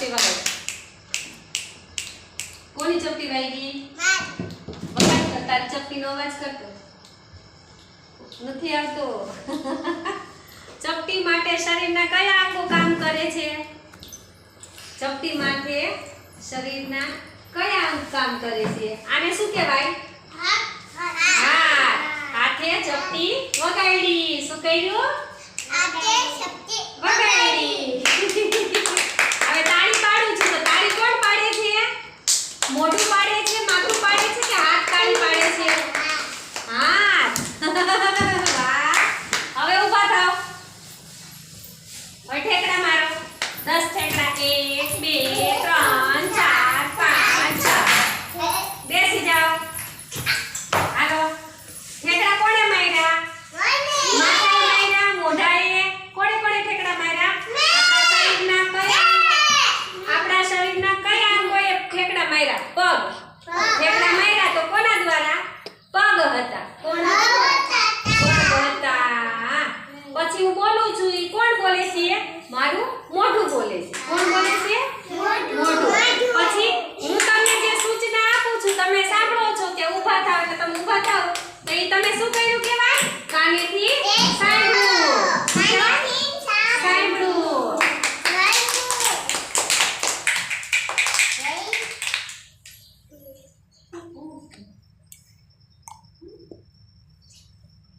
ચપટી વગાડ. કોની ચપટી વાગી? વગાડ કર, તારી ચપટીનો અવાજ કરતો. નથી આવતો. ચપટી માટે શરીરના કયા અંગો કામ કરે છે? ચપટી માટે શરીરના કયા અંગ કામ કરે છે? આને શું કહેવાય? હાથ. હાથે ચપટી વગાડી. શું કર્યું? હાથે ચપટી વગાડી.